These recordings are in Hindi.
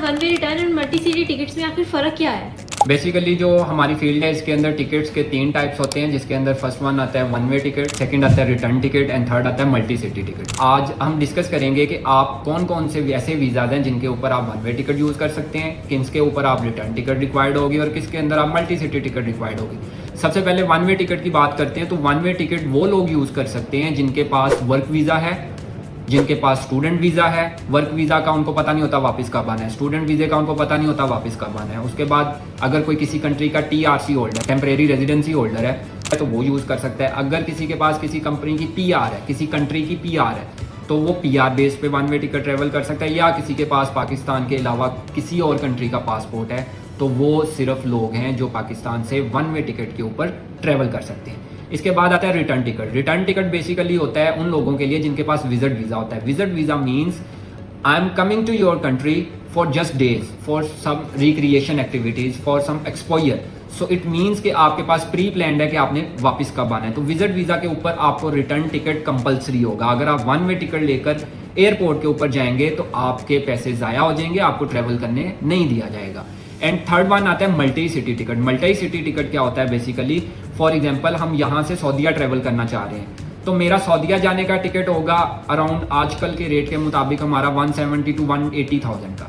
वन वे रिटर्न और मल्टी सिटी टिकट्स में आखिर फ़र्क क्या है? बेसिकली जो हमारी फील्ड है इसके अंदर टिकट्स के 3 टाइप्स होते हैं, जिसके अंदर फर्स्ट वन आता है वन वे टिकट, सेकंड आता है रिटर्न टिकट एंड थर्ड आता है मल्टी सिटी टिकट। आज हम डिस्कस करेंगे कि आप कौन कौन से ऐसे वीज़ाज हैं जिनके ऊपर आप वन वे टिकट यूज़ कर सकते हैं, किसके ऊपर आप रिटर्न टिकट रिक्वायर्ड होगी और किसके अंदर आप मल्टी सिटी टिकट रिक्वायर्ड होगी। सबसे पहले वन वे टिकट की बात करते हैं। तो वन वे टिकट वो लोग यूज़ कर सकते हैं जिनके पास वर्क वीज़ा है, जिनके पास स्टूडेंट वीज़ा है। वर्क वीज़ा का उनको पता नहीं होता वापस कब आना है, स्टूडेंट वीज़े का उनको पता नहीं होता वापस कब आना है। उसके बाद अगर कोई किसी कंट्री का TRC holder, temporary residency holder है, तो वो यूज़ कर सकता है। अगर किसी के पास किसी कंपनी की PR है, किसी कंट्री की PR है, तो वो PR बेस पे वन वे टिकट ट्रेवल कर सकता है। या किसी के पास पाकिस्तान के अलावा किसी और कंट्री का पासपोर्ट है, तो वो सिर्फ लोग हैं जो पाकिस्तान से वन वे टिकट के ऊपर ट्रेवल कर सकते हैं। इसके बाद आता है return ticket. Return ticket basically होता है उन लोगों के लिए जिनके पास विजिट वीज़ा होता है। Visit visa means I am coming to your country for just days, for some recreation activities, for some exposure. So it means कि आपके पास प्री प्लान है कि आपने वापस कब आना है। तो विजिट वीज़ा के ऊपर आपको रिटर्न टिकट कंपलसरी होगा। अगर आप वन वे टिकट लेकर एयरपोर्ट के ऊपर जाएंगे तो आपके पैसे ज़ाया हो जाएंगे, आपको ट्रेवल करने नहीं दिया जाएगा। एंड थर्ड वन आता है multi city ticket. Multi city ticket क्या होता है? बेसिकली फॉर एग्जांपल हम यहाँ से सऊदीया ट्रेवल करना चाह रहे हैं, तो मेरा सऊदीया जाने का टिकट होगा अराउंड आजकल के रेट के मुताबिक हमारा 170 to 180,000 का,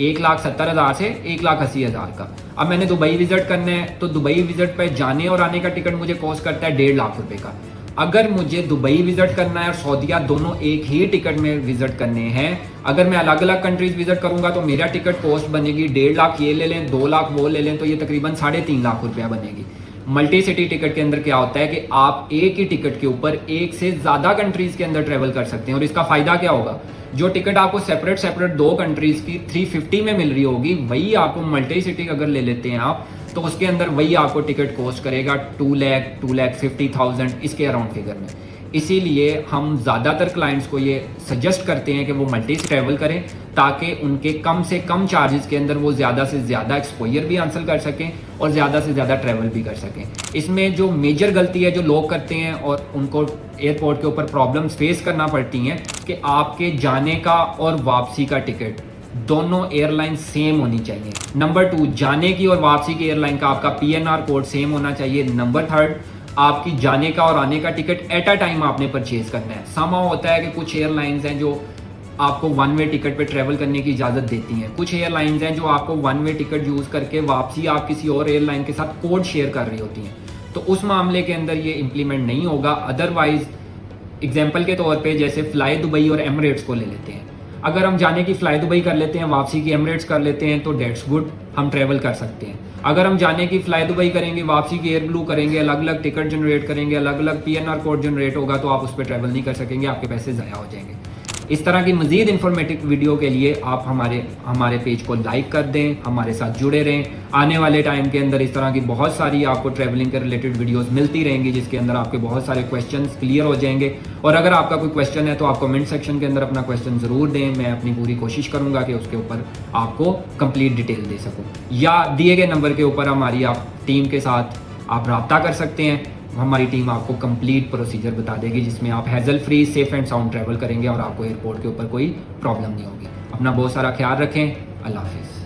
1,70,000 से 1,80,000 का। अब मैंने दुबई विजिट करना है, तो दुबई विजिट पे जाने और आने का टिकट मुझे कॉस्ट करता है 1.5 लाख रुपए का। अगर मुझे दुबई विजिट करना है और सऊदीया दोनों एक ही टिकट में विजिट करने हैं, अगर मैं अलग अलग कंट्रीज विजिट करूंगा तो मेरा टिकट कॉस्ट बनेगी 1.5 लाख ये ले लें, 2 लाख वो ले लें, तो ये तकरीबन 3.5 लाख रुपया बनेगी। मल्टी सिटी टिकट के अंदर क्या होता है कि आप एक ही टिकट के ऊपर एक से ज्यादा कंट्रीज के अंदर ट्रेवल कर सकते हैं। और इसका फायदा क्या होगा? जो टिकट आपको सेपरेट 2 कंट्रीज की 350 में मिल रही होगी, वही आपको मल्टी सिटी अगर ले लेते हैं आप, तो उसके अंदर वही आपको टिकट कॉस्ट करेगा 2,50,000 इसके अराउंड फिगर में। इसीलिए हम ज़्यादातर क्लाइंट्स को ये सजेस्ट करते हैं कि वो मल्टी ट्रैवल करें, ताकि उनके कम से कम चार्जेस के अंदर वो ज़्यादा से ज़्यादा एक्सपोजर भी हासिल कर सकें और ज़्यादा से ज़्यादा ट्रैवल भी कर सकें। इसमें जो मेजर गलती है जो लोग करते हैं और उनको एयरपोर्ट के ऊपर प्रॉब्लम्स फेस करना पड़ती हैं कि आपके जाने का और वापसी का टिकट दोनों एयरलाइन सेम होनी चाहिए। नंबर 2, जाने की और वापसी की एयरलाइन का आपका PNR कोड सेम होना चाहिए। नंबर 3, आपकी जाने का और आने का टिकट एट अ टाइम आपने परचेज करना है। समाउ होता है कि कुछ एयरलाइंस हैं जो आपको वन वे टिकट पे ट्रेवल करने की इजाज़त देती हैं, कुछ एयरलाइंस हैं जो आपको वन वे टिकट यूज़ करके वापसी आप किसी और एयरलाइन के साथ कोड शेयर कर रही होती हैं। तो उस मामले के अंदर ये इम्प्लीमेंट नहीं होगा। अदरवाइज एग्जाम्पल के तौर पर जैसे फ्लाई दुबई और एमिरेट्स को ले लेते हैं। अगर हम जाने की फ्लाई दुबई कर लेते हैं, वापसी की एमिरेट्स कर लेते हैं, तो डेट्स गुड, हम ट्रेवल कर सकते हैं। अगर हम जाने की फ्लाई दुबई करेंगे, वापसी की एयर ब्लू करेंगे, अलग अलग टिकट जनरेट करेंगे, अलग अलग PNR कोड जनरेट होगा, तो आप उस पर ट्रैवल नहीं कर सकेंगे, आपके पैसे ज़ाया हो जाएंगे। इस तरह की मजीद इन्फॉर्मेटिव वीडियो के लिए आप हमारे पेज को लाइक कर दें, हमारे साथ जुड़े रहें। आने वाले टाइम के अंदर इस तरह की बहुत सारी आपको ट्रैवलिंग के रिलेटेड वीडियोस मिलती रहेंगी, जिसके अंदर आपके बहुत सारे क्वेश्चंस क्लियर हो जाएंगे। और अगर आपका कोई क्वेश्चन है तो आप कमेंट सेक्शन के अंदर अपना क्वेश्चन ज़रूर दें, मैं अपनी पूरी कोशिश करूँगा कि उसके ऊपर आपको कंप्लीट डिटेल दे सकूँ। या दिए गए नंबर के ऊपर हमारी आप टीम के साथ आप रब्ता कर सकते हैं। हमारी टीम आपको कंप्लीट प्रोसीजर बता देगी, जिसमें आप hassle free safe and sound travel करेंगे और आपको एयरपोर्ट के ऊपर कोई प्रॉब्लम नहीं होगी। अपना बहुत सारा ख्याल रखें। अल्लाह हाफिज़।